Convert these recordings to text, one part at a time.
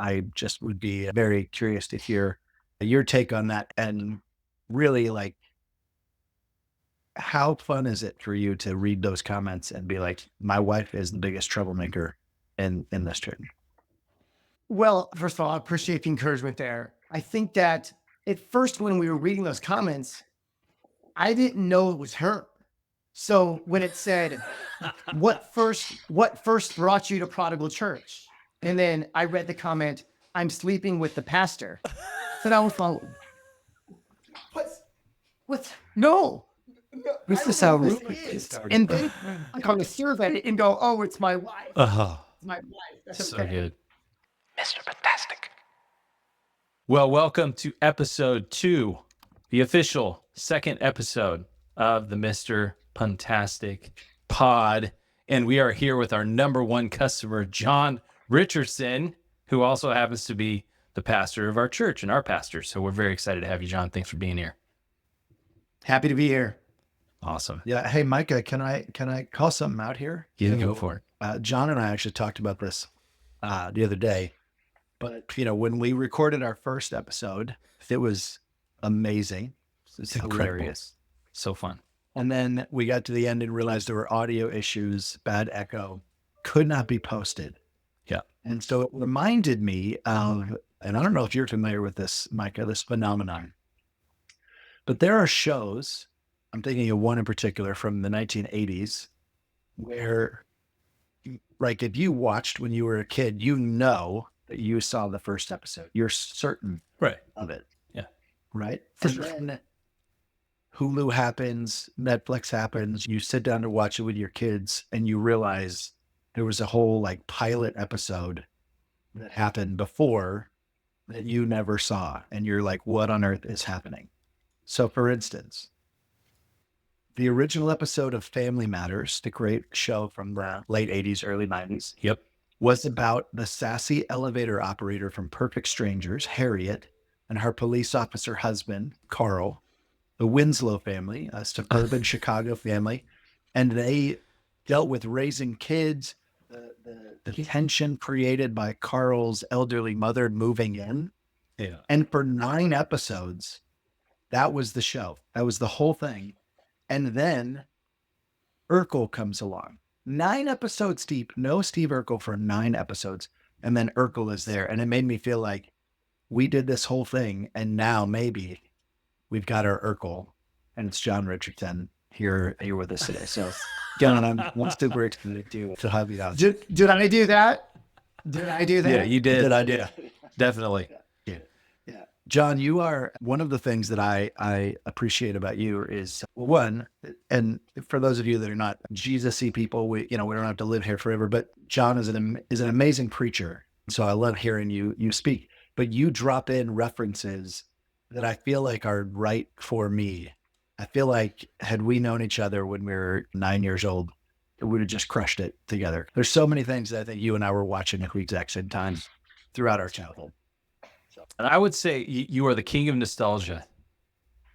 I just would be very curious to hear your take on that. And really, like, how fun is it for you to read those comments and be like, my wife is the biggest troublemaker in this church? Well, first of all, I appreciate the encouragement there. I think that at first, when we were reading those comments, I didn't know it was her. So when it said, what first brought you to Prodigal Church? And then I read the comment, I'm sleeping with the pastor. So I was like, what? No. This I is don't how know who rumors this get is. started. And then I kind of survey it and go, oh, it's my wife. It's my wife. That's So okay. good. Mr. Puntastic. Well, welcome to episode 2, the official second episode of the Mr. Puntastic pod. And we are here with our number one customer, John Richardson, who also happens to be the pastor of our church and our pastor. So we're very excited to have you, John. Thanks for being here. Happy to be here. Awesome. Yeah. Hey, Micah, can I call something out here? Yeah, go for it. John and I actually talked about this the other day, but when we recorded our first episode, it was amazing. It's hilarious. So fun. And then we got to the end and realized there were audio issues, bad echo, could not be posted. Yeah. And so it reminded me of, and I don't know if you're familiar with this, Micah, this phenomenon, but there are shows, I'm thinking of one in particular from the 1980s, where, like, if you watched when you were a kid, that you saw the first episode. You're certain of it. Yeah. Right? For And sure. then Hulu happens, Netflix happens, you sit down to watch it with your kids and you realize there was a whole like pilot episode that happened before that you never saw. And you're like, what on earth is happening? So for instance, the original episode of Family Matters, the great show from the late 80s, early 90s, Yep. was about the sassy elevator operator from Perfect Strangers, Harriet, and her police officer husband, Carl, the Winslow family, a suburban Chicago family. And they dealt with raising kids, the tension created by Carl's elderly mother moving in. Yeah. And for 9 episodes, that was the show. That was the whole thing. And then Urkel comes along. 9 episodes deep, no Steve Urkel for 9 episodes. And then Urkel is there. And it made me feel like we did this whole thing. And now maybe we've got our Urkel, and it's John Richardson here with us today. So, John, I'm super excited to have you out. Did I do that? Did I do that? Yeah, you did. Did I do? Definitely. Yeah. John, you are one of the things that I appreciate about you is one, and for those of you that are not Jesus-y people, we don't have to live here forever, but John is an amazing preacher. So I love hearing you speak, but you drop in references that I feel like are right for me. I feel like had we known each other when we were 9 years old, we would have just crushed it together. There's so many things that I think you and I were watching at the exact same time throughout our childhood. And I would say you are the king of nostalgia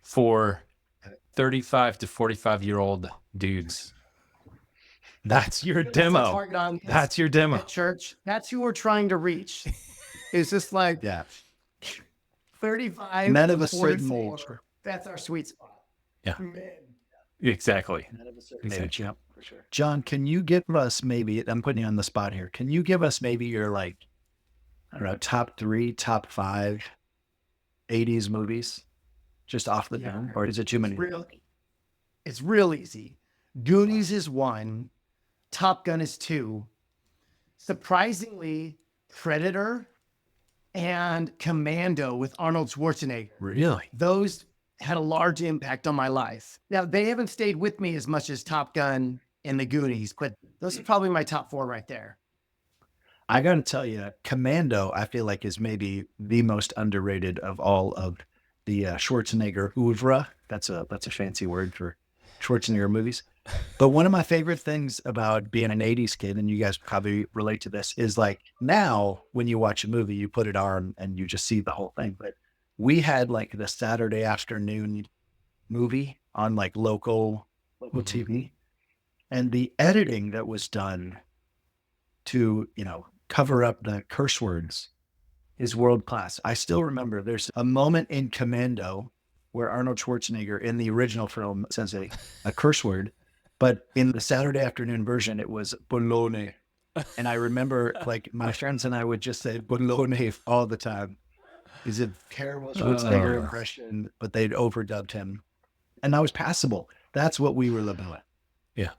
for 35 to 45-year-old dudes. That's your demo. That's your demo. At church. That's who we're trying to reach. It's just like 35. Men of a 44. certain age. That's our sweet spot. Yeah. Man. Exactly. Age, yeah, for sure. John, can you give us maybe, I'm putting you on the spot here. Can you give us maybe your top 3, top 5 80s movies just off the dome? Or is it too many? It's real easy. Goonies is 1. Top Gun is 2. Surprisingly, Predator and Commando with Arnold Schwarzenegger. Really? Those had a large impact on my life. Now, they haven't stayed with me as much as Top Gun and the Goonies, but those are probably my top 4 right there. I got to tell you, Commando, I feel like is maybe the most underrated of all of the Schwarzenegger oeuvre. That's a fancy word for Schwarzenegger movies. But one of my favorite things about being an 80s kid, and you guys probably relate to this, is like now when you watch a movie, you put it on and you just see the whole thing. But we had like the Saturday afternoon movie on like local TV, and the editing that was done to, cover up the curse words is world class. I still remember there's a moment in Commando where Arnold Schwarzenegger in the original film says a curse word, but in the Saturday afternoon version, it was bologna. And I remember like my friends and I would just say bologna all the time. He's a terrible Schwarzenegger impression, but they'd overdubbed him. And that was passable. That's what we were living with. Yeah,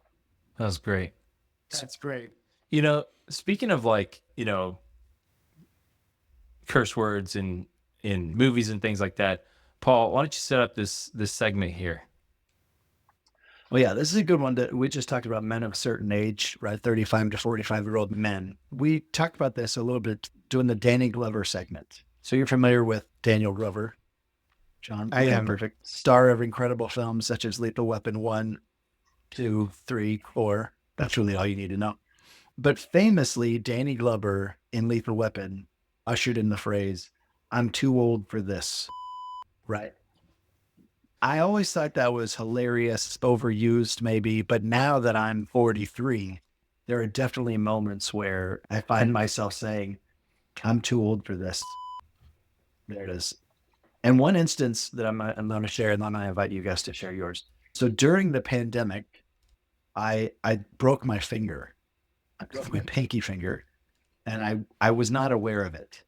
that was great. That's great. You know, speaking of like, you know, curse words in movies and things like that, Paul, why don't you set up this segment here? Well, yeah, this is a good one that we just talked about men of a certain age, right? 35 to 45-year-old men. We talked about this a little bit doing the Danny Glover segment. So you're familiar with Daniel Glover, John? I am. Perfect. Star of incredible films such as Lethal Weapon 1, 2, 3, 4. That's really all you need to know. But famously, Danny Glover in Lethal Weapon ushered in the phrase, "I'm too old for this," right? I always thought that was hilarious, overused maybe, but now that I'm 43, there are definitely moments where I find myself saying, "I'm too old for this." There it is. And one instance that I'm going to share, and then I invite you guys to share yours. So during the pandemic, I broke my finger. I broke my pinky finger, and I was not aware of it.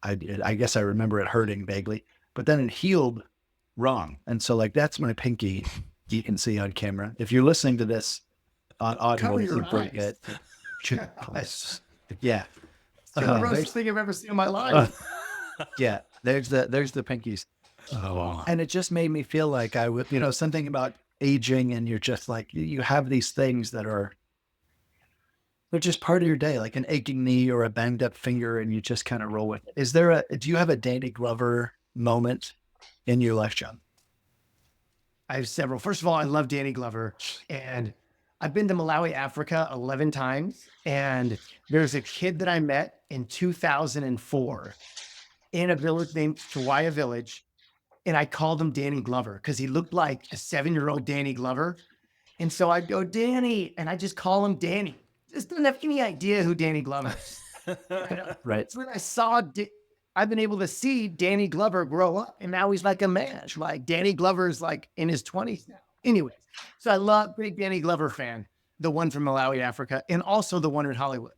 I guess I remember it hurting vaguely, but then it healed wrong. And so like, that's my pinky you can see on camera. If you're listening to this on audio, Cover your you break eyes. it. Yeah. It's the grossest thing I've ever seen in my life. Yeah. There's the pinkies. Oh, wow. And it just made me feel like I would, something about aging, and you're just like, you have these things that they're just part of your day, like an aching knee or a banged up finger, and you just kind of roll with it. Do you have a Danny Glover moment in your life, John? I have several. First of all, I love Danny Glover, and I've been to Malawi, Africa 11 times. And there's a kid that I met in 2004 in a village named Chawaya Village. And I called him Danny Glover because he looked like a 7-year-old Danny Glover. And so I'd go, Danny, and I just call him Danny. Just didn't have any idea who Danny Glover is. Right. So when I saw, I've been able to see Danny Glover grow up, and now he's like a man. Like Danny Glover's like in his 20s now. Anyways, so I love, big Danny Glover fan, the one from Malawi, Africa, and also the one in Hollywood.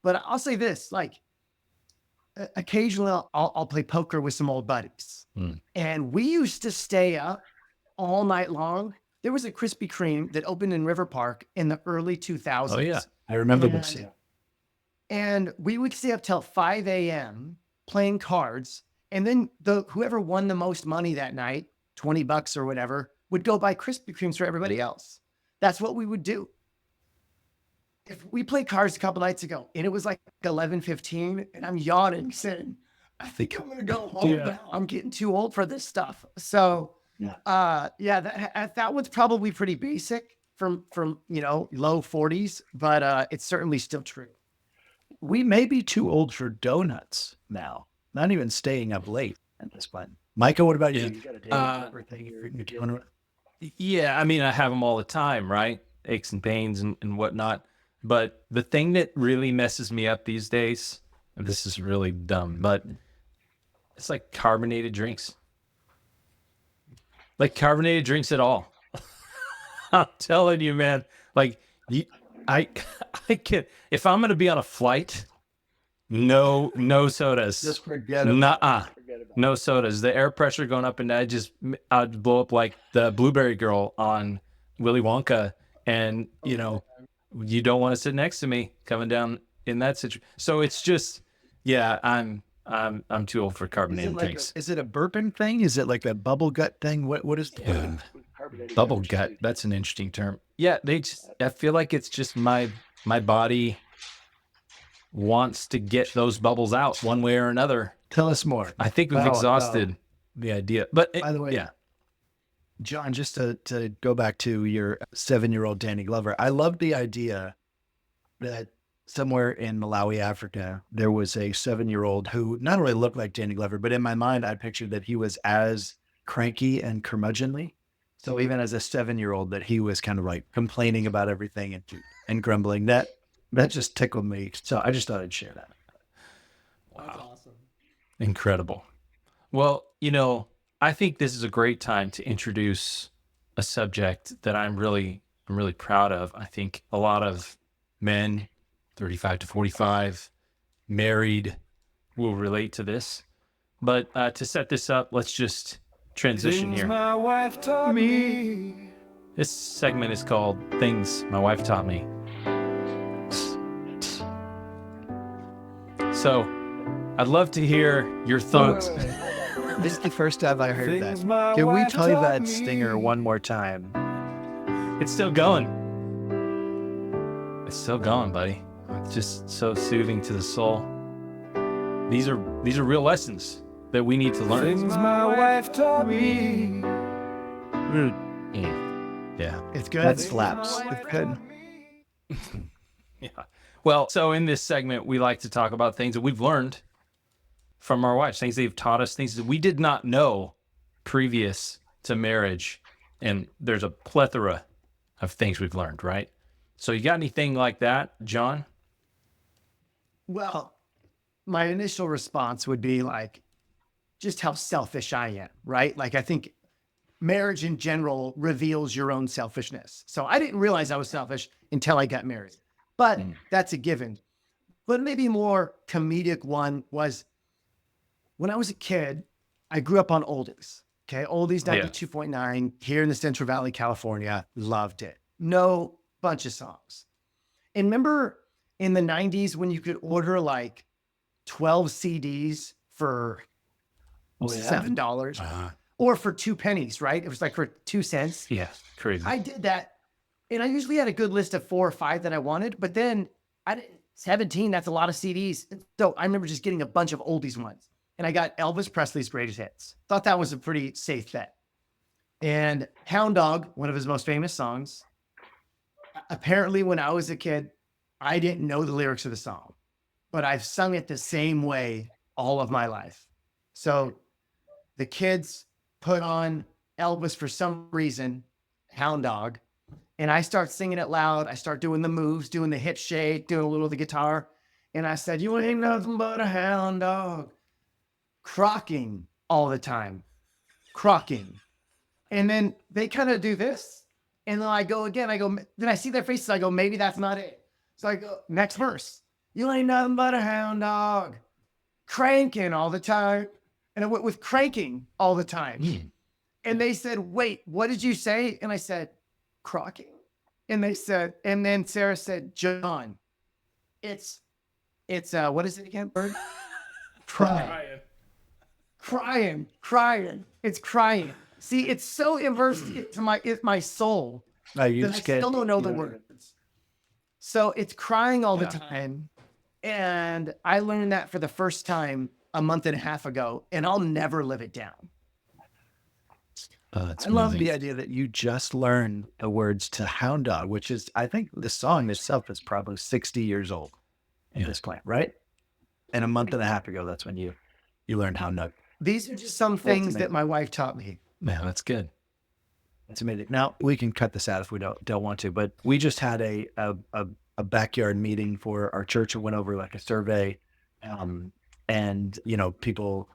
But I'll say this, like occasionally I'll play poker with some old buddies. And we used to stay up all night long. There was a Krispy Kreme that opened in River Park in the early 2000s. Oh, yeah. I remember this. Yeah. And we would stay up till 5 a.m. playing cards. And then whoever won the most money that night, $20 or whatever, would go buy Krispy Kremes for everybody else. That's what we would do. If we played cards a couple nights ago and it was like 11:15 and I'm yawning saying, I think I'm going to go home now. I'm getting too old for this stuff. So that was probably pretty basic from low 40s, but it's certainly still true. We may be too old for donuts now. Not even staying up late at this point. Micah, what about you? You got a Danny Glover thing you're dealing with? Yeah, I mean, I have them all the time, right? Aches and pains and whatnot. But the thing that really messes me up these days, and this is really dumb, but it's like carbonated drinks. Like carbonated drinks at all. I'm telling you, man. Like, I can't. If I'm going to be on a flight, no sodas. Just forget it. Nuh-uh. No sodas. The air pressure going up, and I'd blow up like the blueberry girl on Willy Wonka, and you don't want to sit next to me coming down in that situation. So it's just, yeah, I'm too old for carbonated drinks. Is it a burping thing? Is it like a bubble gut thing? What is Bubble gut? That's an interesting term. Yeah, I feel like it's just my body wants to get those bubbles out one way or another. Tell us more. I think we've exhausted the idea. But by the way, yeah. John, just to go back to your 7-year-old Danny Glover, I love the idea that somewhere in Malawi, Africa, there was a 7-year-old who not only looked like Danny Glover, but in my mind, I pictured that he was as cranky and curmudgeonly. So even as a 7-year-old, that he was kind of like complaining about everything and grumbling. That just tickled me. So I just thought I'd share that. Wow. That's awesome. Incredible. Well, I think this is a great time to introduce a subject that I'm really proud of. I think a lot of men, 35 to 45, married, will relate to this. But to set this up, let's just transition here. My wife taught me. This segment is called Things My Wife Taught Me. So I'd love to hear your thoughts. This is the first time I heard that. Things my Can we wife play taught that me. stinger one more time? It's still going. It's still going, buddy. It's just so soothing to the soul. These are real lessons that we need to learn. Things my wife taught me. Yeah. It's good. That slaps. It's good. Yeah. Well, so in this segment, we like to talk about things that we've learned from our wives, things they've taught us, things that we did not know previous to marriage. And there's a plethora of things we've learned, right? So you got anything like that, John? Well, my initial response would be like, just how selfish I am, right? Like, I think marriage in general reveals your own selfishness. So I didn't realize I was selfish until I got married, but that's a given. But maybe more comedic one was when I was a kid, I grew up on oldies. Okay. Oldies 92.9 here in the Central Valley, California. Loved it. No bunch of songs. And remember in the 90s when you could order like 12 CDs for $7 or for 2 pennies, right? It was like for 2 cents. Yeah, crazy. I did that. And I usually had a good list of 4 or 5 that I wanted, but then 17, that's a lot of CDs. So I remember just getting a bunch of oldies ones. And I got Elvis Presley's Greatest Hits. Thought that was a pretty safe bet. And Hound Dog, one of his most famous songs. Apparently, when I was a kid, I didn't know the lyrics of the song, but I've sung it the same way all of my life. So the kids put on Elvis for some reason, Hound Dog, and I start singing it loud. I start doing the moves, doing the hip shake, doing a little of the guitar. And I said, "You ain't nothing but a hound dog." Crocking all the time. Crocking. And then they kind of do this. And then I go again. Then I see their faces. I go, maybe that's not it. So I go, next verse. "You ain't nothing but a hound dog. Cranking all the time." And I went with cranking all the time. And they said, "Wait, what did you say?" And I said, "Crocking." And they said, and then Sarah said, "John, it's what is it again, Bird? Crying. It's crying. See, it's so immersed into my soul Are you that I scared? still don't know the words. So it's crying all the time. And I learned that for the first time a month and a half ago, and I'll never live it down. That's I love amazing. the idea that you just learned the words to Hound Dog, which is, I think the song itself is probably 60 years old at this point, right? And a month and a half ago, that's when you learned Hound Dog. These are just some things that my wife taught me. Man, that's good. It's amazing. Now we can cut this out if we don't want to, but we just had a backyard meeting for our church and went over like a survey, and people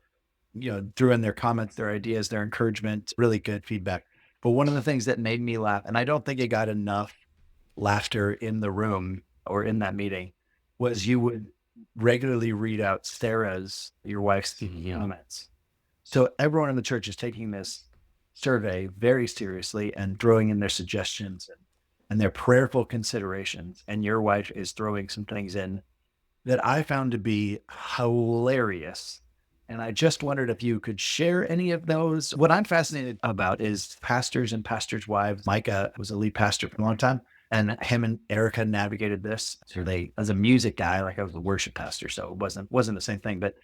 threw in their comments, their ideas, their encouragement, really good feedback. But one of the things that made me laugh, and I don't think it got enough laughter in the room or in that meeting, was you would regularly read out your wife's comments. So everyone in the church is taking this survey very seriously and throwing in their suggestions and their prayerful considerations. And your wife is throwing some things in that I found to be hilarious. And I just wondered if you could share any of those. What I'm fascinated about is pastors and pastors' wives. Micah was a lead pastor for a long time, and him and Erica navigated this. So they, as a music guy, like I was a worship pastor, so it wasn't the same thing. But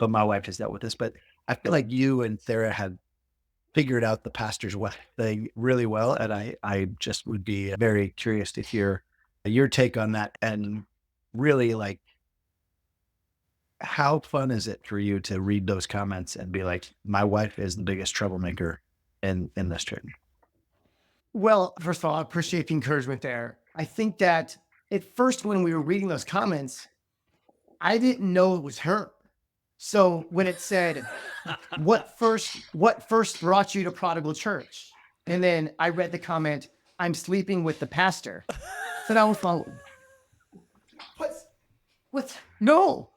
my wife has dealt with this. But I feel like you and Sarah had figured out the pastor's wife thing really well, and I just would be very curious to hear your take on that. And really, like, how fun is it for you to read those comments and be like, my wife is the biggest troublemaker in this church? Well, first of all, I appreciate the encouragement there. I think that at first, when we were reading those comments, I didn't know it was her. So when it said, what first brought you to Prodigal Church? And then I read the comment, I'm sleeping with the pastor. So I was like, what? No.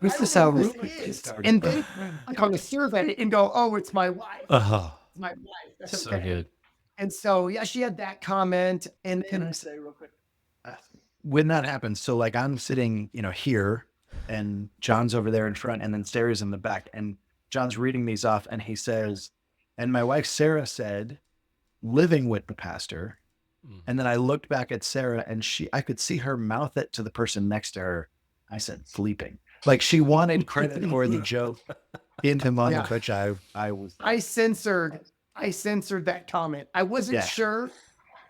This is I how don't know who rumors this get is. started. And then I kind of survey it and go, oh, it's my wife. Oh, It's my wife. That's so okay. good. And so, yeah, she had that comment. And Can then I say real quick? When that happens, so like I'm sitting, here, and John's over there in front, and then Sarah's in the back, and John's reading these off, and he says, and my wife Sarah said, living with the pastor. And then I looked back at Sarah, and I could see her mouth it to the person next to her. I said, sleeping. Like she wanted credit for the joke in him on Yeah. which I was. I censored that comment. I wasn't Yeah. sure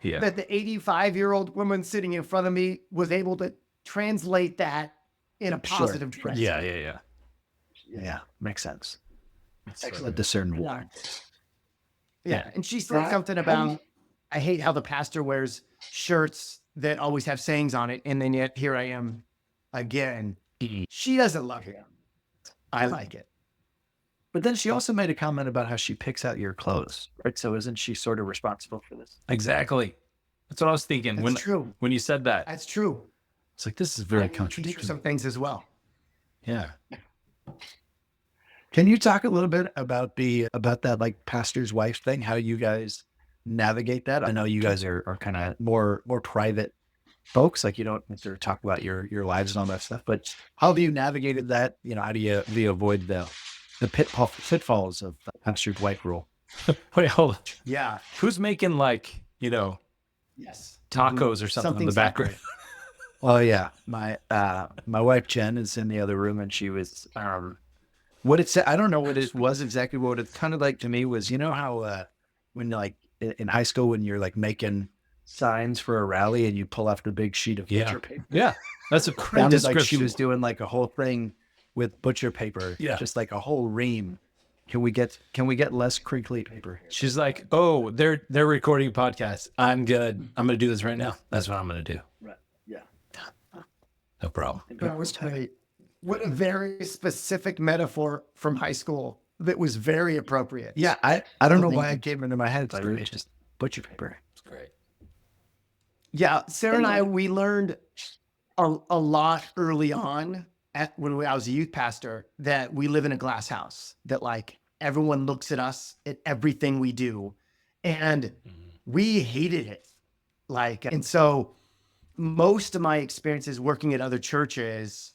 Yeah. that the 85-year-old woman sitting in front of me was able to translate that in a Sure. positive direction. Yeah. Yeah, makes sense. So Excellent good. discernment. Yeah. Yeah. And she said something about, I hate how the pastor wears shirts that always have sayings on it. And then yet here I am again. She doesn't love him. I like it. But then she also made a comment about how she picks out your clothes, right? So isn't she sort of responsible for this? Exactly. That's what I was thinking That's true. when you said that. That's true. It's like, this is very I teach her contradictory. some things as well. Yeah. Can you talk a little bit about that like pastor's wife thing? How you guys navigate that? I know you guys are kind of more private folks. Like you don't necessarily talk about your lives and all that stuff. But how have you navigated that? How do you avoid the pitfalls of pastor's wife rule? Wait, hold on. Yeah. Who's making like, Yes. tacos or something in the background? Well, yeah, my wife Jen is in the other room, and she was what it said. I don't know what it was exactly. What it kind of like to me was, how when like in high school when you're like making signs for a rally and you pull off the big sheet of butcher paper. Yeah. That's a great Sounded description. like she was doing like a whole thing with butcher paper. Yeah. Just like a whole ream. Can we get less crinkly paper? She's like, oh, they're recording a podcast. I'm good. I'm going to do this right now. That's what I'm going to do. Right. Yeah. No problem. That was great. What a very specific metaphor from high school that was very appropriate. Yeah. I don't know why it came into my head. It's like, it's just butcher paper. It's great. Yeah, Sarah and I, we learned a lot early on when I was a youth pastor that we live in a glass house, that like everyone looks at us at everything we do. And we hated it. And so most of my experiences working at other churches,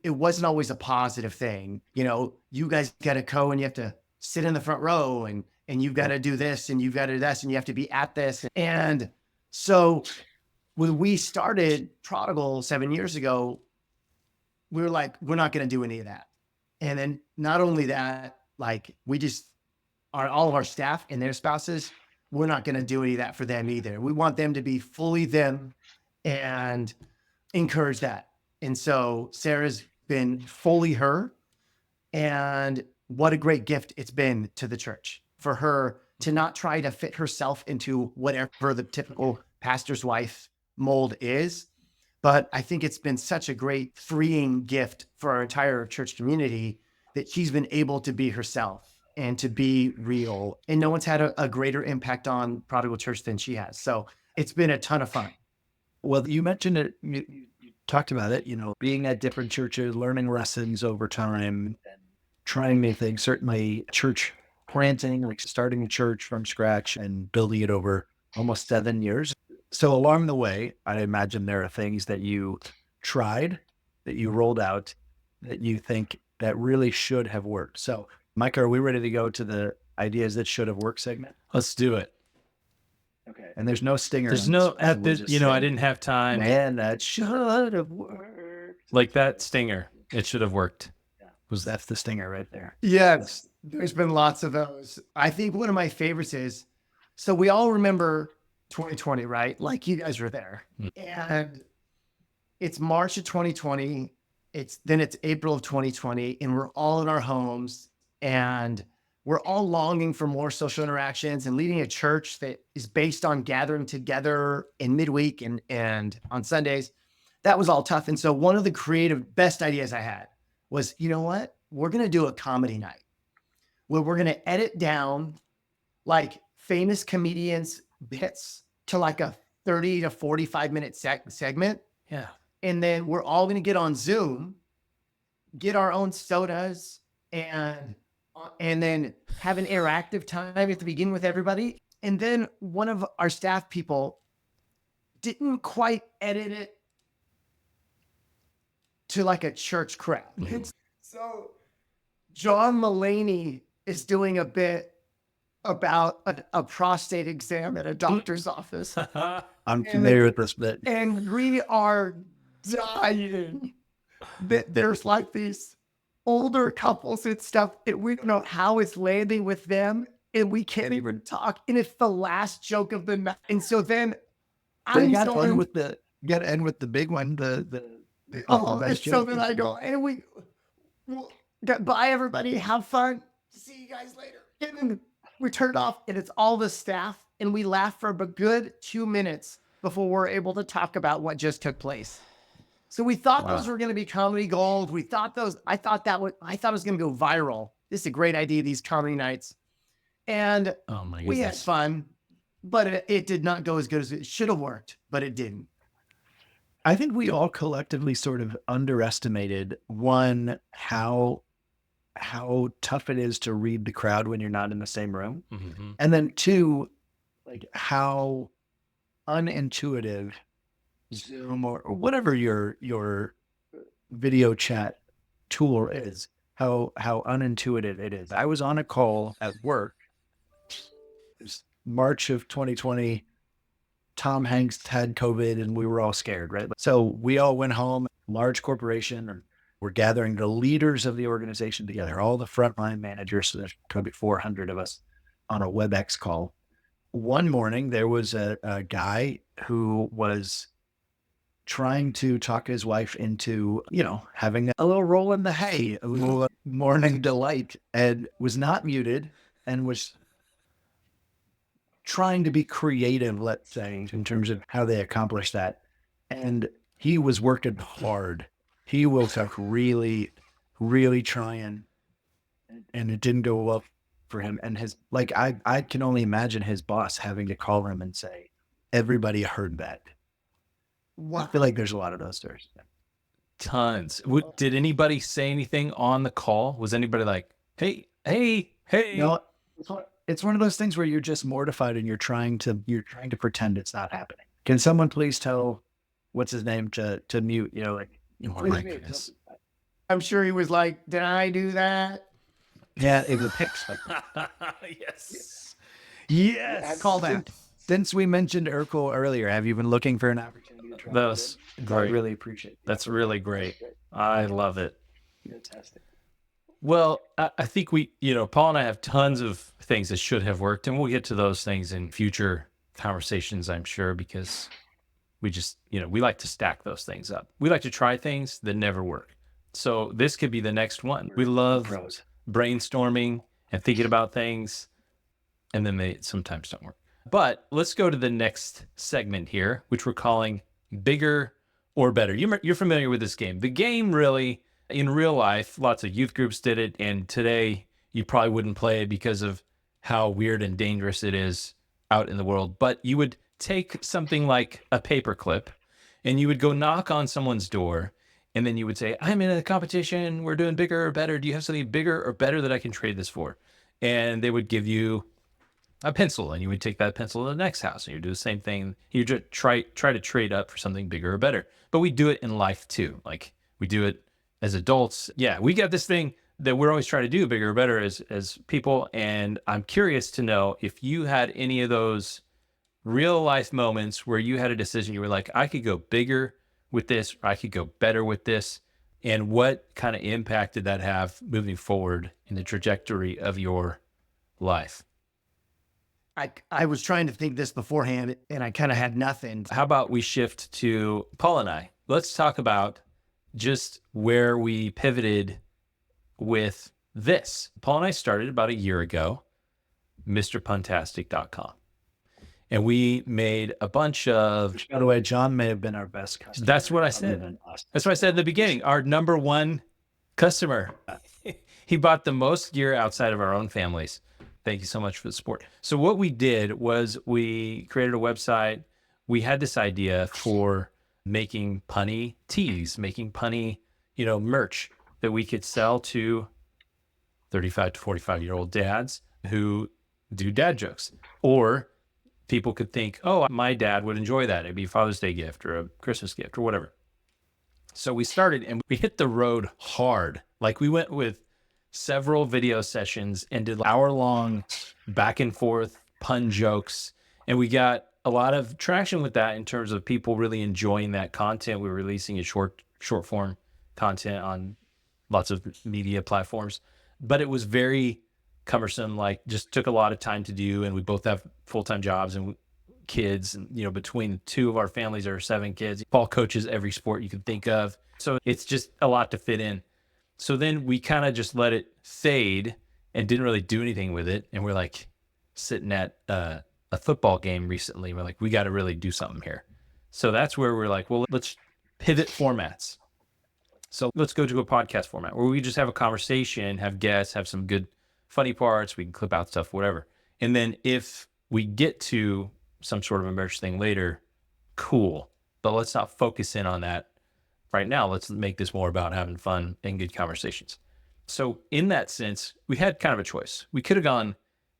it wasn't always a positive thing. You guys got to go and you have to sit in the front row and you've got to do this and you've got to do this and you have to be at this. And so when we started Prodigal 7 years ago, we were like, we're not going to do any of that. And then not only that, like we just all of our staff and their spouses, we're not going to do any of that for them either. We want them to be fully them and encourage that. And so Sarah's been fully her, and what a great gift it's been to the church for her to not try to fit herself into whatever the typical pastor's wife mold is. But I think it's been such a great freeing gift for our entire church community that she's been able to be herself and to be real. And no one's had a greater impact on Prodigal Church than she has. So it's been a ton of fun. Well, you mentioned it. You talked about it, being at different churches, learning lessons over time, and trying new things. Certainly church planting, like starting a church from scratch and building it over almost 7 years. So along the way, I imagine there are things that you tried, that you rolled out, that you think that really should have worked. So Micah, are we ready to go to the ideas that should have worked segment? Let's do it. Okay. And there's no stinger. There's on no, this one. We'll just I say, didn't have time. Man, that should have worked. Like that stinger. It should have worked. That's the stinger right there. Yes, there's been lots of those. I think one of my favorites is, so we all remember 2020, right? Like you guys were there. And it's March of 2020. It's April of 2020, and we're all in our homes and we're all longing for more social interactions and leading a church that is based on gathering together in midweek and on Sundays. That was all tough. And so one of the creative best ideas I had was, you know what? we're going to do a comedy night where we're going to edit down like famous comedians bits to like a 30 to 45 minute segment. Yeah. And then we're all going to get on Zoom, get our own sodas, and then have an interactive time at the beginning with everybody. And then one of our staff people didn't quite edit it to like a church crowd. So John Mulaney is doing a bit about a prostate exam at a doctor's office. I'm familiar with this bit. And we are dying that there's like these older couples and stuff, and we don't know how it's landing with them, and we can't even talk. And it's the last joke of the night. And so then You got to end with the big one. The best so joke. then I go, and bye everybody, have fun. See you guys later. And then we turn it off, and it's all the staff, and we laugh for a good 2 minutes before we're able to talk about what just took place. So we thought those were going to be comedy gold. I thought it was going to go viral. This is a great idea, these comedy nights. And Oh my goodness. we had fun, but it did not go as good as it should have worked, but it didn't. I think we all collectively sort of underestimated, one, how tough it is to read the crowd when you're not in the same room. Mhm. And then two, like how unintuitive Zoom or whatever your video chat tool is, how unintuitive it is. I was on a call at work. It was March of 2020. Tom Hanks had COVID and we were all scared, right? So we all went home, large corporation, and we're gathering the leaders of the organization together, all the frontline managers. So there's probably 400 of us on a WebEx call. One morning, there was a guy who was trying to talk his wife into, having a little roll in the hay, a little morning delight, and was not muted and was trying to be creative, let's say, in terms of how they accomplish that. And he was working hard. He was like really, really trying, and it didn't go well for him. And I can only imagine his boss having to call him and say, everybody heard that. I feel like there's a lot of those stories. Tons. Did anybody say anything on the call? Was anybody like, hey? It's one of those things where you're just mortified and you're trying to pretend it's not happening. Can someone please tell what's his name to mute? Oh my goodness. I'm sure he was like, did I do that? Yeah, it was Hicks. Yes. Call that. Since we mentioned Urkel earlier, have you been looking for an opportunity to try That's this? great. I really appreciate it. That's really great. I love it. Fantastic. Well, I think Paul and I have tons of things that should have worked, and we'll get to those things in future conversations, I'm sure, because we just, we like to stack those things up. We like to try things that never work. So this could be the next one. We love brainstorming and thinking about things, and then they sometimes don't work. But let's go to the next segment here, which we're calling Bigger or Better. You're familiar with this game. The game really, in real life, lots of youth groups did it, and today you probably wouldn't play it because of how weird and dangerous it is out in the world. But you would take something like a paperclip, and you would go knock on someone's door, and then you would say, I'm in a competition, we're doing bigger or better. Do you have something bigger or better that I can trade this for? And they would give you a pencil, and you would take that pencil to the next house, and you do the same thing. You just try to trade up for something bigger or better. But we do it in life too. Like we do it as adults. Yeah, we got this thing that we're always trying to do bigger or better as people. And I'm curious to know if you had any of those real life moments where you had a decision, you were like, I could go bigger with this, or I could go better with this. And what kind of impact did that have moving forward in the trajectory of your life? I was trying to think this beforehand, and I kind of had nothing. How about we shift to Paul and I? Let's talk about just where we pivoted with this. Paul and I started about a year ago, MrPuntastic.com. And we made a bunch of... By the way, John may have been our best customer. That's what I said. That's what I said in the beginning. Our number one customer. he bought the most gear outside of our own families. Thank you so much for the support. So what we did was we created a website. We had this idea for making punny tees, making punny, merch that we could sell to 35 to 45-year-old dads who do dad jokes. Or people could think, oh, my dad would enjoy that. It'd be a Father's Day gift or a Christmas gift or whatever. So we started and we hit the road hard. Like we went with several video sessions and did hour-long back and forth pun jokes. And we got a lot of traction with that in terms of people really enjoying that content. We were releasing a short form content on lots of media platforms, but it was very cumbersome, like just took a lot of time to do. And we both have full-time jobs and kids, and between the two of our families, there are 7 kids. Paul coaches every sport you can think of. So it's just a lot to fit in. So then we kind of just let it fade and didn't really do anything with it. And we're like sitting at a football game recently. We're like, we got to really do something here. So that's where we're like, well, let's pivot formats. So let's go to a podcast format where we just have a conversation, have guests, have some good funny parts. We can clip out stuff, whatever. And then if we get to some sort of a merch thing later, cool. But let's not focus in on that right now. Let's make this more about having fun and good conversations. So in that sense, we had kind of a choice. We could have gone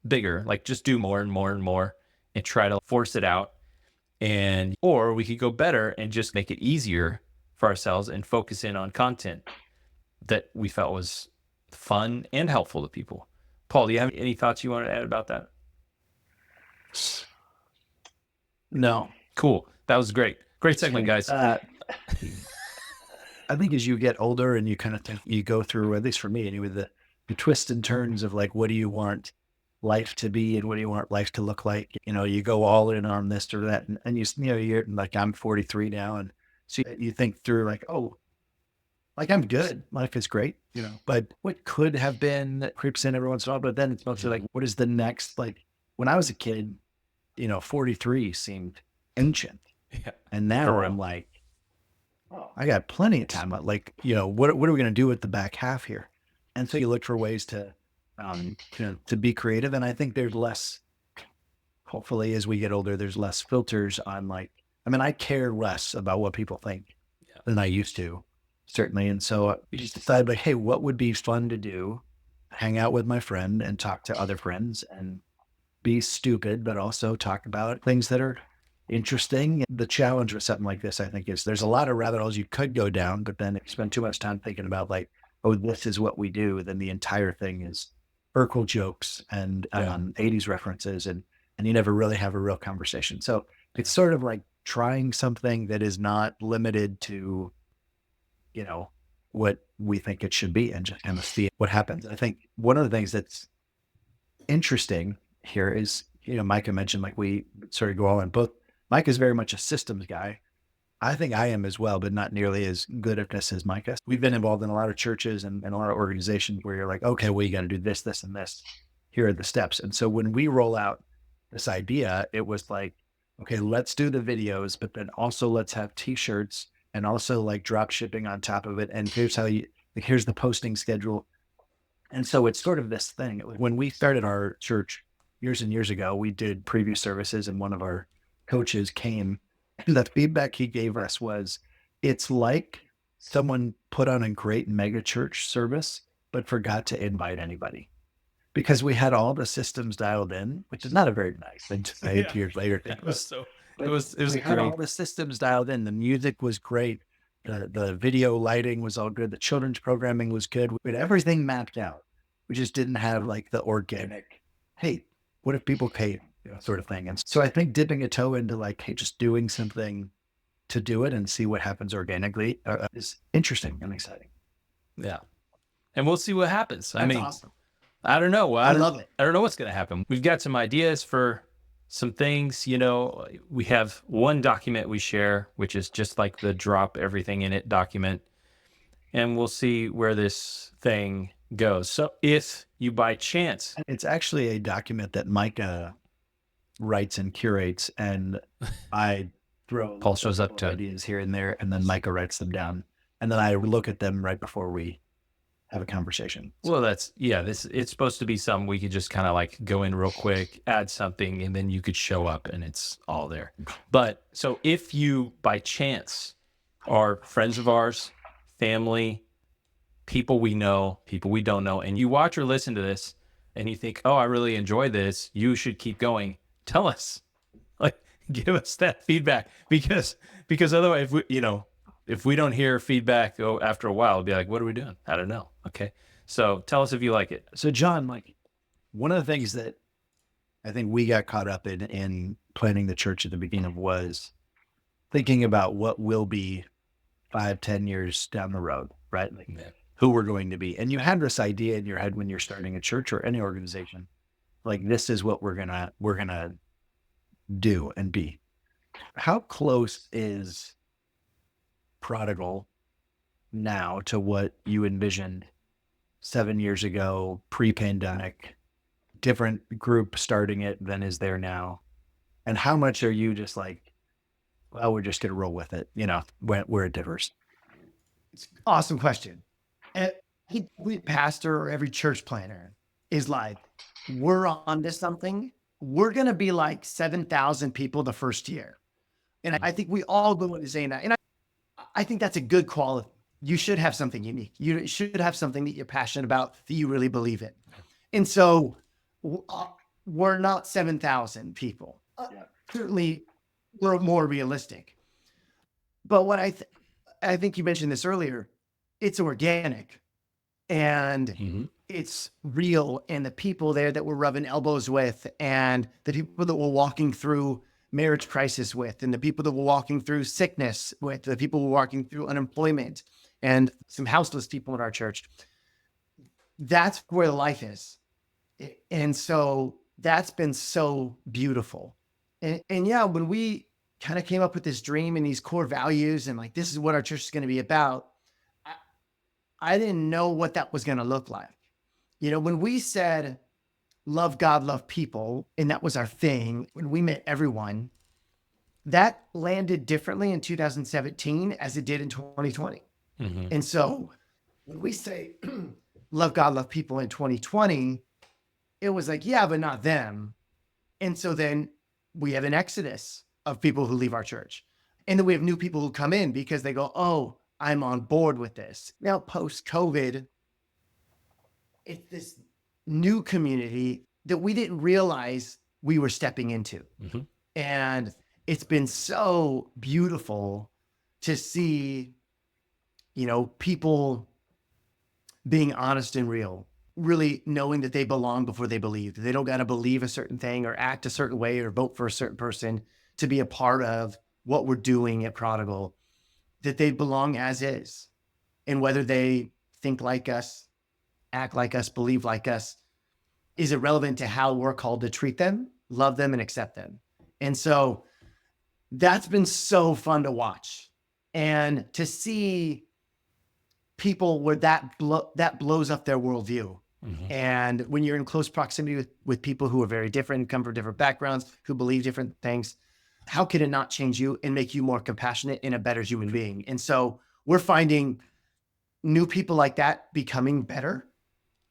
bigger, like just do more and more and more and try to force it out. Or we could go better and just make it easier for ourselves and focus in on content that we felt was fun and helpful to people. Paul, do you have any thoughts you want to add about that? No. Cool. That was great. Great segment, guys. I think as you get older and you kind of you go through, at least for me anyway, the twists and turns of like, what do you want life to be and what do you want life to look like? You go all in on this or that, and you're like, I'm 43 now, and so you think through like, oh, like I'm good, life is great, but what could have been creeps in every once in a while. But then it's mostly like, what is the next? Like when I was a kid, 43 seemed ancient, and now I'm like, I got plenty of time. Like, what are we going to do with the back half here? And so you look for ways to be creative. And I think there's less, hopefully as we get older, there's less filters on I care less about what people think than I used to, certainly. And so we just decided like, hey, what would be fun to do? Hang out with my friend and talk to other friends and be stupid, but also talk about things that are interesting. The challenge with something like this, I think, is there's a lot of rabbit holes you could go down, but then if you spend too much time thinking about like, oh, this is what we do, then the entire thing is Urkel jokes and 80s references, and you never really have a real conversation. So it's sort of like trying something that is not limited to, what we think it should be and just kind of see what happens. I think one of the things that's interesting here is, Micah mentioned like we sort of go all in. Both Micah is very much a systems guy. I think I am as well, but not nearly as good at this as Micah. We've been involved in a lot of churches and a lot of organizations where you're like, okay, well, you got to do this, this, and this. Here are the steps. And so when we roll out this idea, it was like, okay, let's do the videos, but then also let's have t-shirts and also like drop shipping on top of it. And here's here's the posting schedule. And so it's sort of this thing. When we started our church years and years ago, we did preview services, and one of our coaches came, and the feedback he gave us was, it's like someone put on a great mega church service, but forgot to invite anybody, because we had all the systems dialed in, which is not a very nice thing to say 2 years later. It was we had all the systems dialed in. The music was great. The video lighting was all good. The children's programming was good. We had everything mapped out. We just didn't have like the organic, hey, what if people paid, sort of thing. And so I think dipping a toe into like, hey, just doing something to do it and see what happens organically is interesting and exciting. Yeah. And we'll see what happens. That's awesome. I don't know. I love it. I don't know what's going to happen. We've got some ideas for some things. We have one document we share, which is just like the drop everything in it document. And we'll see where this thing goes. So if you by chance... It's actually a document that Micah writes and curates, and I throw Paul shows up to ideas here and there, and then Micah writes them down. And then I look at them right before we have a conversation. Well, it's supposed to be something we could just kind of like go in real quick, add something, and then you could show up and it's all there. But so if you by chance are friends of ours, family, people we know, people we don't know, and you watch or listen to this and you think, oh, I really enjoy this, you should keep going. Tell us, like, give us that feedback because otherwise, if we don't hear feedback after a while, it'll be like, what are we doing? I don't know. Okay. So tell us if you like it. So John, like one of the things that I think we got caught up in planning the church at the beginning was thinking about what will be 5-10 years down the road, right? Like who we're going to be. And you had this idea in your head when you're starting a church or any organization, like this is what we're gonna do and be. How close is Prodigal now to what you envisioned 7 years ago, pre-pandemic, different group starting it than is there now? And how much are you just like, well, we're just going to roll with it, where it differs? It's an awesome question. Every pastor or every church planner is like, we're on to something. We're going to be like 7,000 people the first year. And I think we all go into saying that. And I think that's a good quality. You should have something unique. You should have something that you're passionate about, that you really believe in. And so we're not 7,000 people. Certainly, we're more realistic. But what I think you mentioned this earlier, it's organic and it's real. And the people there that we're rubbing elbows with, and the people that we're walking through marriage crisis with, and the people that we're walking through sickness with, the people we're walking through unemployment, and some houseless people in our church. That's where the life is. And so that's been so beautiful. And yeah, when we kind of came up with this dream and these core values and like, this is what our church is going to be about, I didn't know what that was going to look like. When we said, love God, love people, and that was our thing, when we met everyone, that landed differently in 2017 as it did in 2020. And so when we say love God, love people in 2020, it was like, yeah, but not them. And so then we have an exodus of people who leave our church. And then we have new people who come in because they go, oh, I'm on board with this. Now, post-COVID, it's this new community that we didn't realize we were stepping into. And it's been so beautiful to see, people being honest and real, really knowing that they belong before they believe. They don't got to believe a certain thing or act a certain way or vote for a certain person to be a part of what we're doing at Prodigal, that they belong as is. And whether they think like us, act like us, believe like us, is irrelevant to how we're called to treat them, love them, and accept them. And so that's been so fun to watch. And to see people where that blows up their worldview. And when you're in close proximity with people who are very different, come from different backgrounds, who believe different things, how can it not change you and make you more compassionate and a better human being? And so we're finding new people like that becoming better.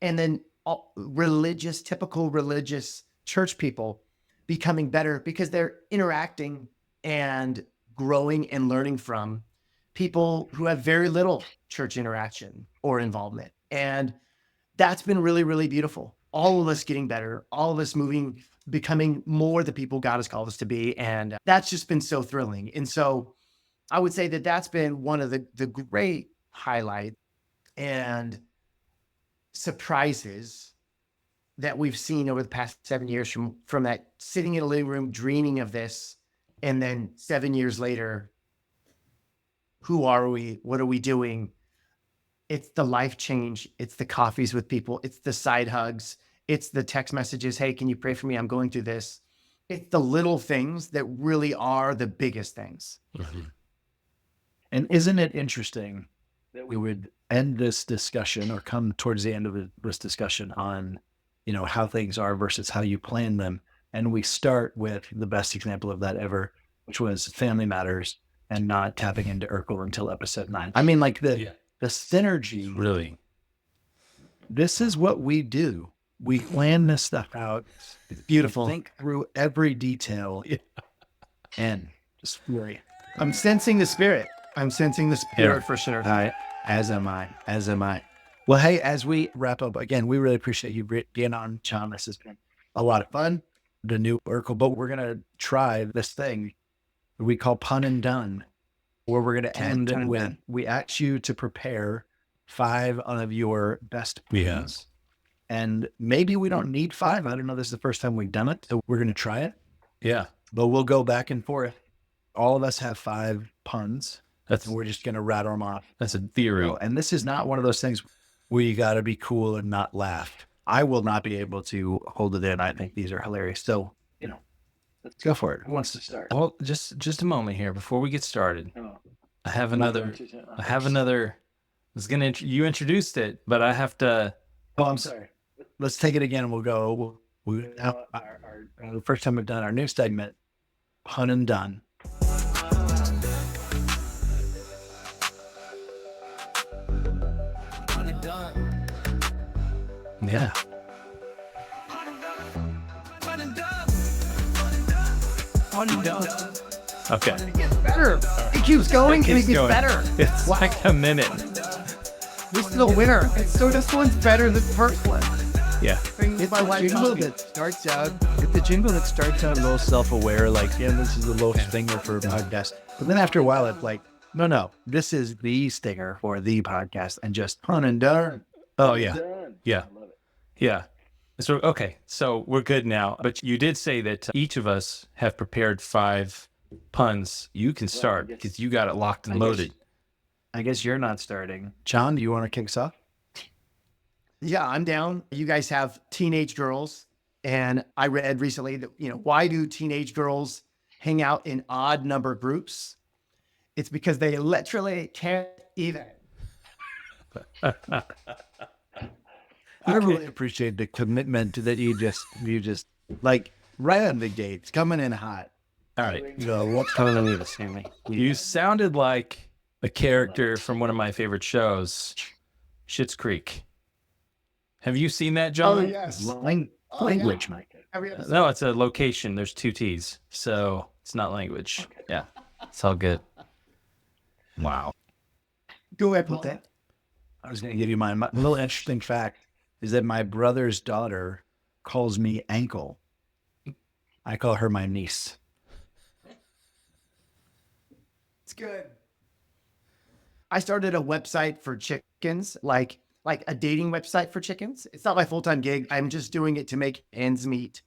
And then typical religious church people becoming better because they're interacting and growing and learning from people who have very little church interaction or involvement. And that's been really, really beautiful. All of us getting better, all of us becoming more the people God has called us to be. And that's just been so thrilling. And so I would say that that's been one of the great highlights and surprises that we've seen over the past 7 years from that sitting in a living room, dreaming of this. And then 7 years later, who are we? What are we doing? It's the life change. It's the coffees with people. It's the side hugs. It's the text messages. Hey, can you pray for me? I'm going through this. It's the little things that really are the biggest things. And isn't it interesting that we would end this discussion or come towards the end of this discussion on, how things are versus how you plan them. And we start with the best example of that ever, which was Family Matters and not tapping into Urkel until episode 9. I mean, like the synergy Really This is what we do. We plan this stuff out. It's beautiful. Think through every detail. And just fury. I'm sensing the spirit. I'm sensing the spirit for sure. As am I. As am I. Well, hey, as we wrap up, again, we really appreciate you being on, John. This has been a lot of fun. The new Urkel, but we're going to try this thing we call pun and done, where we're going to end with, we ask you to prepare 5 of your best puns. Yes. And maybe we don't need 5. I don't know. This is the first time we've done it. So we're going to try it, Yeah. but we'll go back and forth. All of us have 5 puns. That's And we're just going to rattle them off. a theory. And this is not one of those things where you got to be cool and not laugh. I will not be able to hold it in. I think these are hilarious. So, let's go for it. Who wants to start? Well, just a moment here before we get started. I have another. You introduced it, but I have to. Oh, I'm sorry. Let's take it again. We'll go. We now the first time we've done our new segment, pun and done. Yeah. Okay. It gets better. It keeps going and it gets better. It's like a minute. This is the winner. This one's better than the first one. Yeah. It's my a wife jingle that starts out. It's the jingle that starts out a little self-aware, like, this is the low stinger for a podcast. But then after a while, it's like, no, this is the stinger for the podcast, and just pun and done. Oh yeah. Yeah. Yeah. So okay. So we're good now. But you did say that each of us have prepared 5 puns. You can start because you got it locked and loaded. I guess you're not starting. John, do you want to kick us off? Yeah, I'm down. You guys have teenage girls. And I read recently that, why do teenage girls hang out in odd number groups? It's because they literally can't even. I really appreciate the commitment that you just like right on the gates, coming in hot. All right. What's coming on you, Sammy? You sounded like a character from one of my favorite shows, Schitt's Creek. Have you seen that, John? Oh, yes. Language, Mike. No, it's a location. There's 2 T's. So it's not language. Okay. Yeah. It's all good. Wow. Go ahead, put that. I was going to give you mine. My little interesting fact is that my brother's daughter calls me Ankle. I call her my niece. It's good. I started a website for chickens, like a dating website for chickens. It's not my full-time gig. I'm just doing it to make ends meet.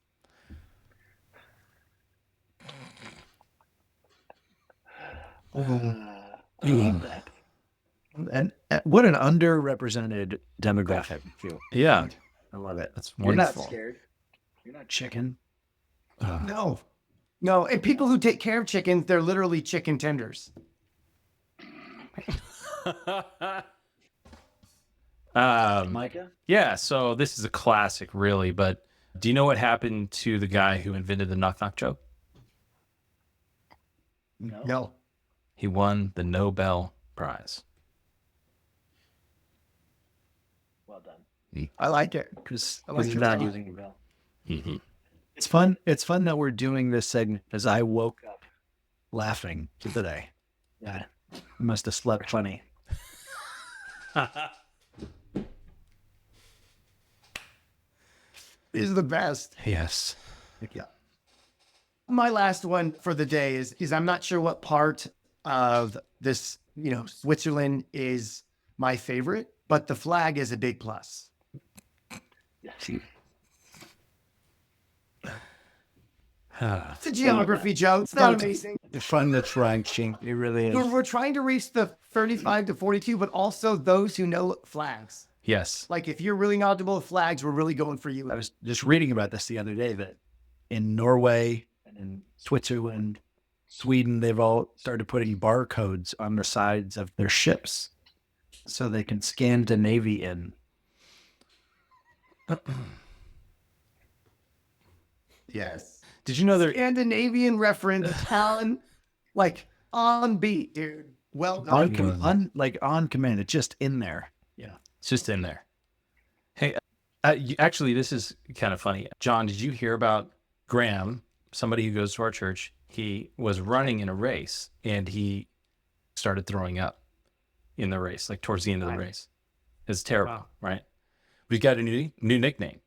I love that. And what an underrepresented demographic. Yeah. I love it. That's You're not wonderful. scared. You're not chicken. No. And people who take care of chickens, they're literally chicken tenders. Micah? Yeah, so this is a classic, really, but do you know what happened to the guy who invented the knock-knock joke? No. He won the Nobel Prize. Well done. I like it. Because like he's your not thought. using a bell. Mm-hmm. It's fun. It's fun that we're doing this segment as I woke up laughing today. Yeah. I must have slept funny. These are the best. Yes. Yeah. My last one for the day is I'm not sure what part of this, Switzerland is my favorite, but the flag is a big plus. It's a geography joke. It's not amazing. It's fun to try. It really is. We're trying to reach the 35 to 42, but also those who know flags. Yes. Like if you're really knowledgeable of flags, we're really going for you. I was just reading about this the other day that in Norway and in Switzerland, Sweden, they've all started putting barcodes on the sides of their ships so they can scan the Navy in. Yes. Did you know there? Scandinavian reference, talent, like on beat, dude. Well done. On command. It's just in there. Yeah. It's just in there. Actually, this is kind of funny. John, did you hear about Graham, somebody who goes to our church? He was running in a race and he started throwing up in the race, like towards the end of the race. It's terrible, right? We've got a new nickname.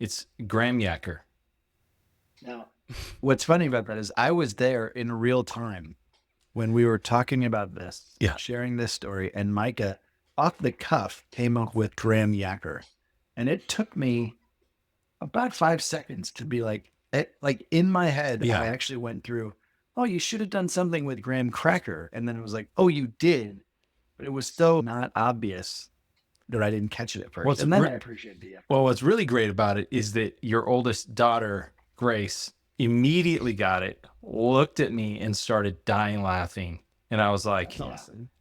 It's Graham Yacker. Now, what's funny about that is I was there in real time when we were talking about this, sharing this story, and Micah, off the cuff, came up with Graham Yacker. And it took me about 5 seconds to be like in my head, I actually went through, oh, you should have done something with Graham Cracker. And then it was like, oh, you did. But it was so not obvious that I didn't catch it at first. And then I appreciate the effort. Well, what's really great about it is that your oldest daughter, Grace, immediately got it, looked at me and started dying laughing. And I was like,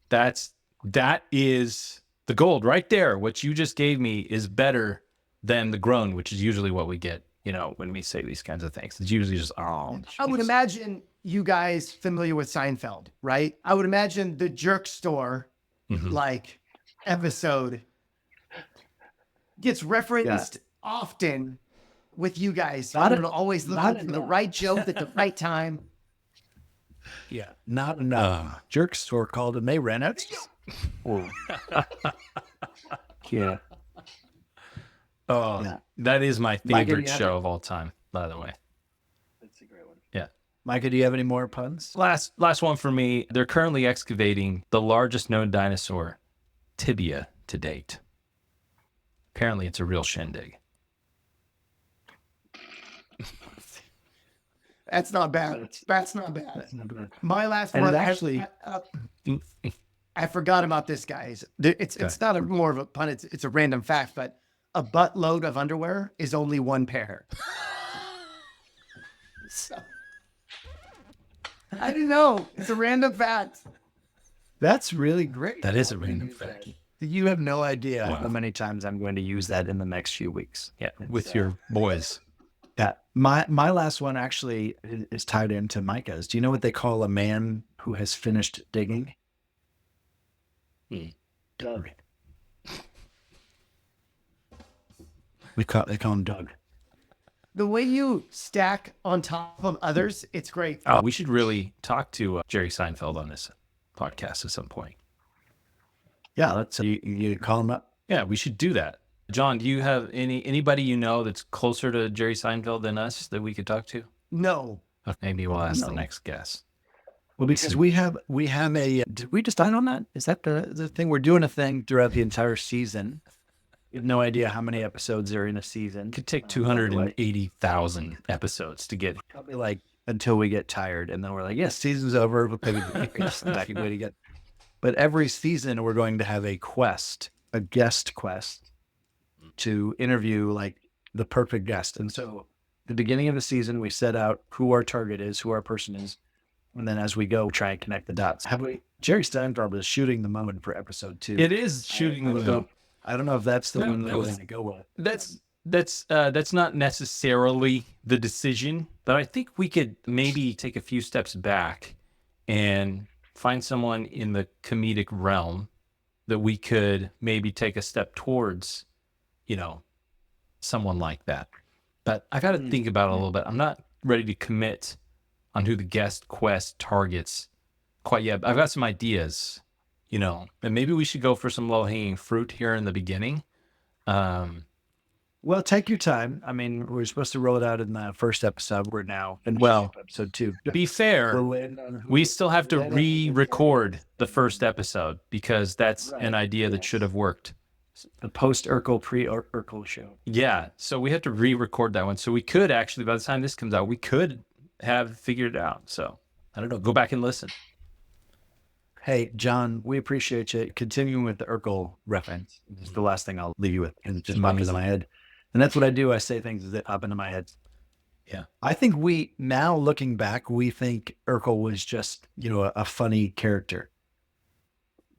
that is the gold right there. What you just gave me is better than the groan, which is usually what we get, when we say these kinds of things. It's usually just, oh. I would imagine you guys familiar with Seinfeld, right? I would imagine the jerk store episode gets referenced often with you guys. Always looking for the right joke at the right time. Yeah, not enough. Jerk store called and they ran out. Yeah. Oh, that is my favorite show of all time, by the way. That's a great one. Yeah. Micah, do you have any more puns? Last one for me. They're currently excavating the largest known dinosaur, tibia, to date. Apparently, it's a real shindig. That's not bad. That's not bad. My last And one, actually, I forgot about this, guys. It's not more of a pun. It's a random fact, but a buttload of underwear is only one pair. So, I don't know. It's a random fact. that's really great. That is a random fact. You have no idea how many times I'm going to use that in the next few weeks. Yeah, with your boys. Yeah. My last one actually is tied into Micah's. Do you know what they call a man who has finished digging? Doug. They call him Doug. The way you stack on top of others, it's great. We should really talk to Jerry Seinfeld on this podcast at some point. Yeah, let's you call him up. Yeah, we should do that. John, do you have anybody that's closer to Jerry Seinfeld than us that we could talk to? No. Maybe we'll ask the next guest. Well, because we have a. Did we decide on that? Is that the thing? We're doing a thing throughout the entire season. You have no idea how many episodes are in a season. It could take 280,000 episodes to get. Probably like until we get tired, and then we're like, yes, season's over. We'll pay the way to get. But every season, we're going to have a guest quest, to interview like the perfect guest. And so, the beginning of the season, we set out who our target is, who our person is. And then as we go, try and connect the dots. Jerry Steinfeld is shooting the moment for episode 2. It is shooting the moment. I don't know if that's the one that we're going to go with. That's not necessarily the decision, but I think we could maybe take a few steps back and find someone in the comedic realm that we could maybe take a step towards, someone like that. But I got to think about it a little bit. I'm not ready to commit on who the guest quest targets quite yet. I've got some ideas, and maybe we should go for some low-hanging fruit here in the beginning. Well, take your time. I mean, we're supposed to roll it out in the first episode. We're now in episode 2. To be fair, we still have to re-record the first episode because that's an idea that should have worked. The post-Urkel, pre-Urkel show. Yeah, so we have to re-record that one. So we could actually, by the time this comes out, we could have figured it out. So I don't know. Go back and listen. Hey, John, we appreciate you continuing with the Urkel reference. This is the last thing I'll leave you with, and it just popped into my head. And that's what I do. I say things that pop into my head. Yeah. I think now looking back, we think Urkel was just, a funny character.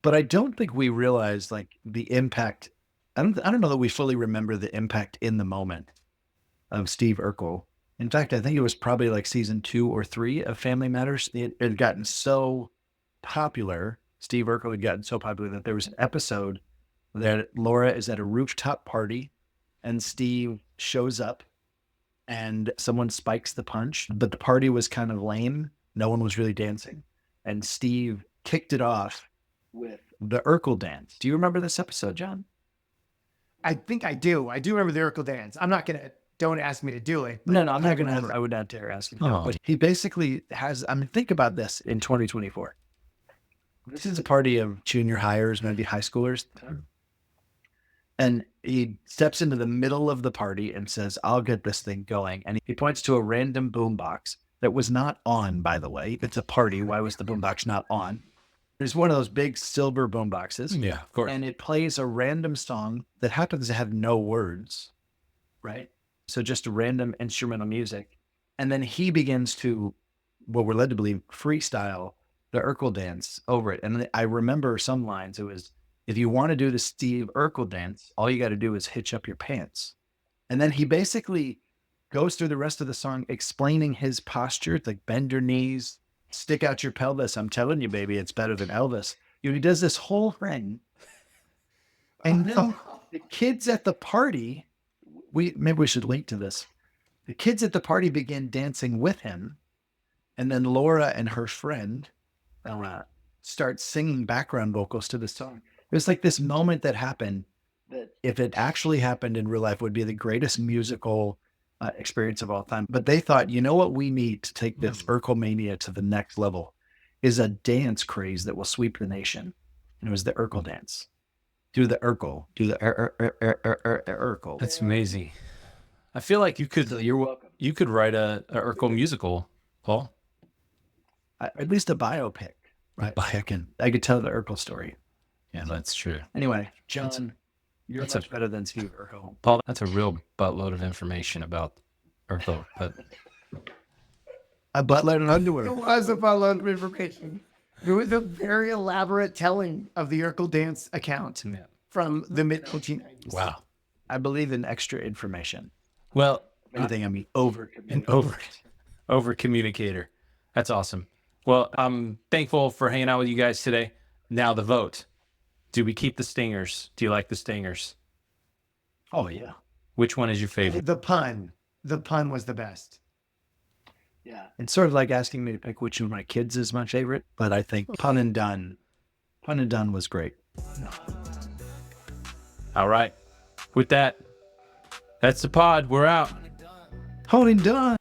But I don't think we realize like the impact. I don't know that we fully remember the impact in the moment of Steve Urkel. In fact, I think it was probably like season 2 or 3 of Family Matters. It had gotten so popular. Steve Urkel had gotten so popular that there was an episode that Laura is at a rooftop party and Steve shows up and someone spikes the punch, but the party was kind of lame. No one was really dancing. And Steve kicked it off with the Urkel dance. Do you remember this episode, John? I think I do. I do remember the Urkel dance. I'm not going to, don't ask me to do it. No, I'm not going to, I would not dare ask him. Oh. But he basically has, I mean, think about this in 2024. This is a party of junior hires, maybe high schoolers. And he steps into the middle of the party and says, I'll get this thing going. And he points to a random boombox that was not on, by the way. It's a party. Why was the boombox not on? There's one of those big silver boomboxes. Yeah, of course. And it plays a random song that happens to have no words, right? So just random instrumental music. And then he begins to, what we're led to believe, freestyle the Urkel dance over it. And I remember some lines. It was, if you want to do the Steve Urkel dance, all you got to do is hitch up your pants. And then he basically goes through the rest of the song explaining his posture, like bend your knees, stick out your pelvis. I'm telling you, baby, it's better than Elvis. You know, he does this whole thing. And then the kids at the party, maybe we should link to this. The kids at the party begin dancing with him. And then Laura and her friend start singing background vocals to the song. It was like this moment that happened that if it actually happened in real life would be the greatest musical experience of all time. But they thought, you know what we need to take this Urkel mania to the next level is a dance craze that will sweep the nation. And it was the Urkel dance. Do the Urkel. Do the Urkel. That's amazing. I feel like you could. You're welcome. You could write a Urkel musical, Paul. At least a biopic. Right. I could tell the Urkel story. Yeah, that's true. Anyway, John, you're that's much better than Steve Urkel. Paul, that's a real buttload of information about Urkel. But A buttload of underwear. It was a lot of information. It was a very elaborate telling of the Urkel dance account yeah. from the mid-1990s. Wow. I believe in extra information. Well, Anything I mean over. over communicator. That's awesome. Well, I'm thankful for hanging out with you guys today. Now the vote. Do we keep the stingers? Do you like the stingers? Oh yeah. Which one is your favorite? The pun was the best. Yeah. It's sort of like asking me to pick which of my kids is my favorite, but I think Pun and Done was great. All right. With that, that's the pod. We're out. Pun and Done.